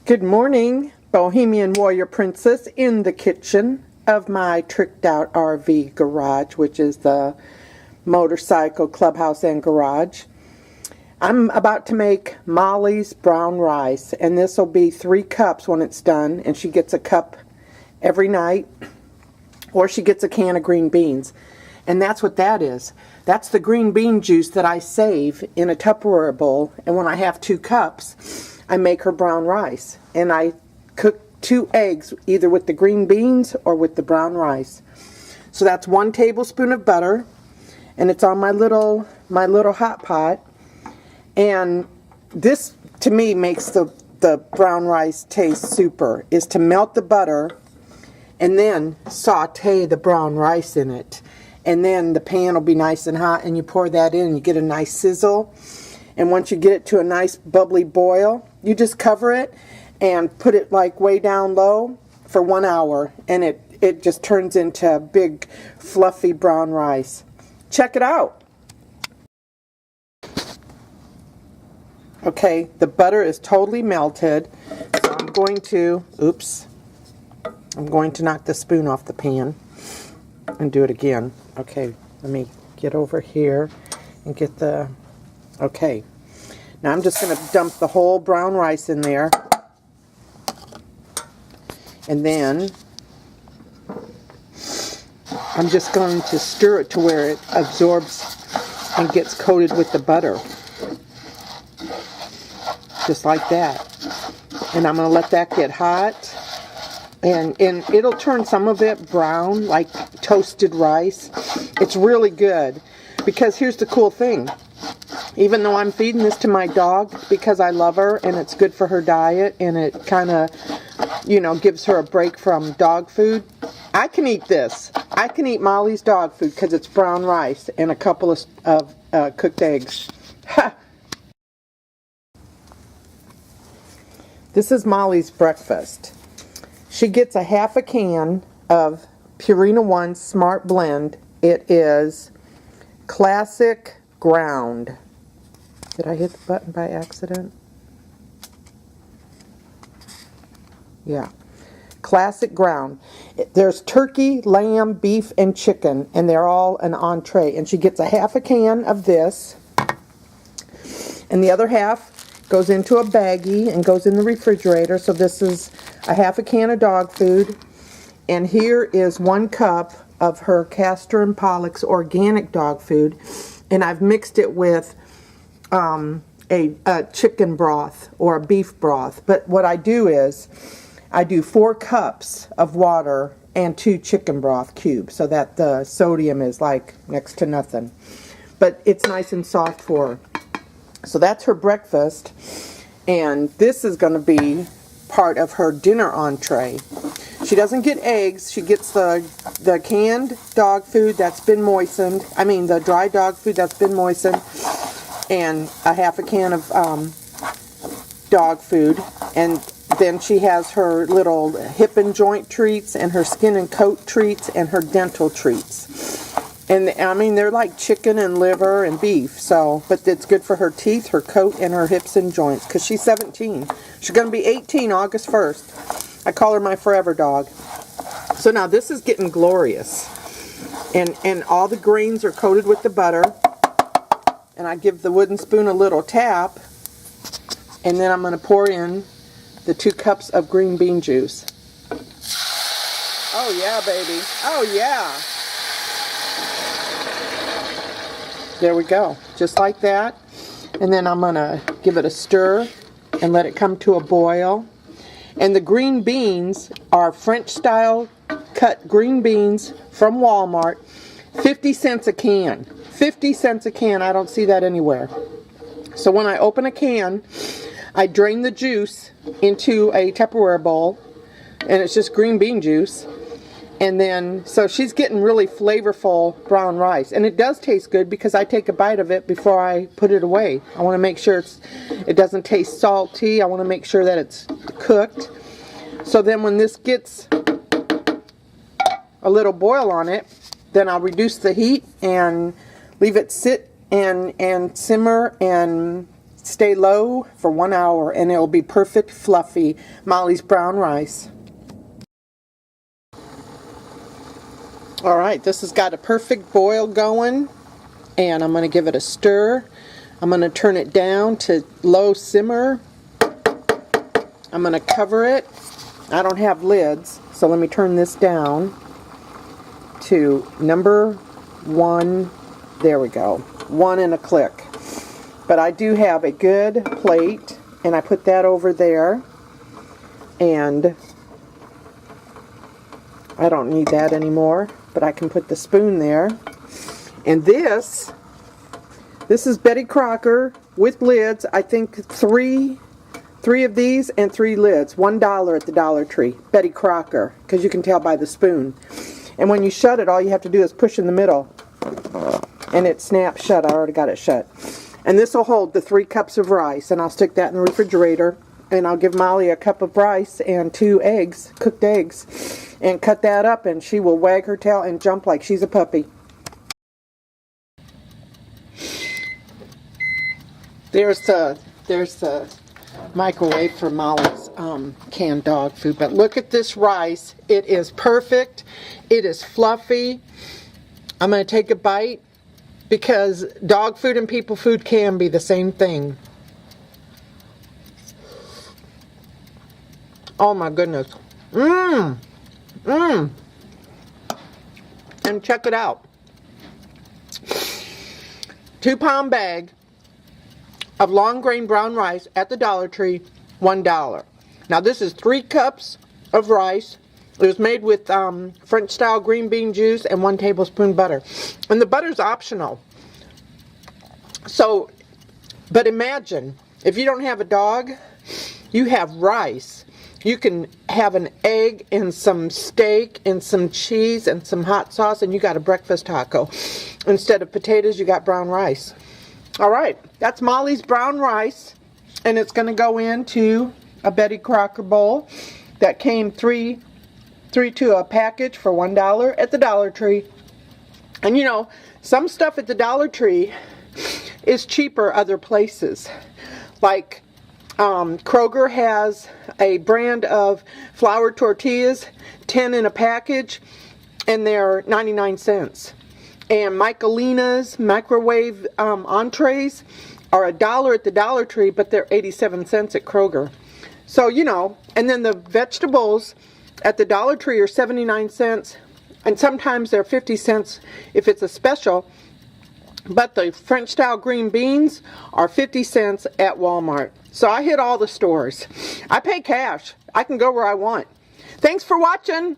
Good morning, Bohemian Warrior Princess in the kitchen of my tricked out RV garage, which is the motorcycle clubhouse and garage. I'm about to make Molly's brown rice, and this will be 3 cups when it's done, and she gets a cup every night, or she gets a can of green beans. And that's what that is. That's the green bean juice that I save in a Tupperware bowl, and when I have 2 cups, I make her brown rice. And I cook 2 eggs, either with the green beans or with the brown rice. So that's 1 tablespoon of butter, and it's on my little hot pot. And this, to me, makes the brown rice taste super, is to melt the butter and then saute the brown rice in it. And then the pan will be nice and hot, and you pour that in and you get a nice sizzle. And once you get it to a nice bubbly boil, you just cover it and put it like way down low for 1 hour, and it just turns into big fluffy brown rice. Check it out. Okay, the butter is totally melted, so I'm going to knock the spoon off the pan and do it again. Okay, let me get over here and get the... Okay, now I'm just going to dump the whole brown rice in there, and then I'm just going to stir it to where it absorbs and gets coated with the butter. Just like that. And I'm going to let that get hot, and it'll turn some of it brown like toasted rice. It's really good, because here's the cool thing. Even though I'm feeding this to my dog because I love her and it's good for her diet and it kind of, gives her a break from dog food, I can eat this. I can eat Molly's dog food because it's brown rice and a couple of cooked eggs. Ha! This is Molly's breakfast. She gets a half a can of Purina One Smart Blend. It is classic ground. Did I hit the button by accident? Yeah. Classic ground. There's turkey, lamb, beef, and chicken, and they're all an entree. And she gets a half a can of this, and the other half goes into a baggie and goes in the refrigerator. So this is a half a can of dog food, and here is 1 cup of her Castor and Pollak's organic dog food, and I've mixed it with a chicken broth or a beef broth. But what I do is I do 4 cups of water and 2 chicken broth cubes, so that the sodium is like next to nothing, but it's nice and soft for her. So that's her breakfast, and this is going to be part of her dinner entree. She doesn't get eggs. She gets the canned dog food that's been moistened. I mean the dry dog food that's been moistened, and a half a can of dog food. And then she has her little hip and joint treats and her skin and coat treats and her dental treats. And I mean, they're like chicken and liver and beef, but it's good for her teeth, her coat, and her hips and joints, because she's 17. She's going to be 18 August 1st. I call her my forever dog. So now this is getting glorious. And all the grains are coated with the butter. And I give the wooden spoon a little tap. And then I'm going to pour in the 2 cups of green bean juice. Oh yeah, baby. Oh yeah. There we go, just like that. And then I'm going to give it a stir and let it come to a boil. And the green beans are French style cut green beans from Walmart. 50 cents a can. 50 cents a can. I don't see that anywhere. So when I open a can, I drain the juice into a Tupperware bowl, and it's just green bean juice. And then, so she's getting really flavorful brown rice. And it does taste good because I take a bite of it before I put it away. I want to make sure it doesn't taste salty. I want to make sure that it's cooked. So then when this gets a little boil on it, then I'll reduce the heat and leave it sit and simmer and Stay low for 1 hour and it'll be perfect fluffy Molly's brown rice. All right, this has got a perfect boil going, and I'm going to give it a stir. I'm going to turn it down to low simmer. I'm going to cover it. I don't have lids, so let me turn this down to number 1. There we go. 1 and a click. But I do have a good plate, and I put that over there. And I don't need that anymore, but I can put the spoon there. And this is Betty Crocker with lids. I think three of these and 3 lids. $1 at the Dollar Tree. Betty Crocker, because you can tell by the spoon. And when you shut it, all you have to do is push in the middle, and it snaps shut. I already got it shut. And this will hold the 3 cups of rice, and I'll stick that in the refrigerator. And I'll give Molly a cup of rice and 2 eggs, cooked eggs, and cut that up, and she will wag her tail and jump like she's a puppy. There's the microwave for Molly's canned dog food. But look at this rice. It is perfect. It is fluffy. I'm going to take a bite because dog food and people food can be the same thing. Oh my goodness. And check it out. 2-pound bag of long grain brown rice at the Dollar Tree, $1. Now this is 3 cups of rice. It was made with French style green bean juice and 1 tablespoon butter. And the butter's optional. So, but imagine, if you don't have a dog, you have rice. You can have an egg and some steak and some cheese and some hot sauce, and you got a breakfast taco. Instead of potatoes, you got brown rice. All right, that's Molly's brown rice, and it's going to go into a Betty Crocker bowl that came 3 to a package for $1 at the Dollar Tree. And you know, some stuff at the Dollar Tree is cheaper other places. Like Kroger has a brand of flour tortillas, 10 in a package, and they're 99 cents. And Michelina's microwave entrees are $1 at the Dollar Tree, but they're 87 cents at Kroger. So, you know, and then the vegetables at the Dollar Tree are 79 cents, and sometimes they're 50 cents if it's a special. But the French style green beans are 50 cents at Walmart. So I hit all the stores. I pay cash. I can go where I want. Thanks for watching.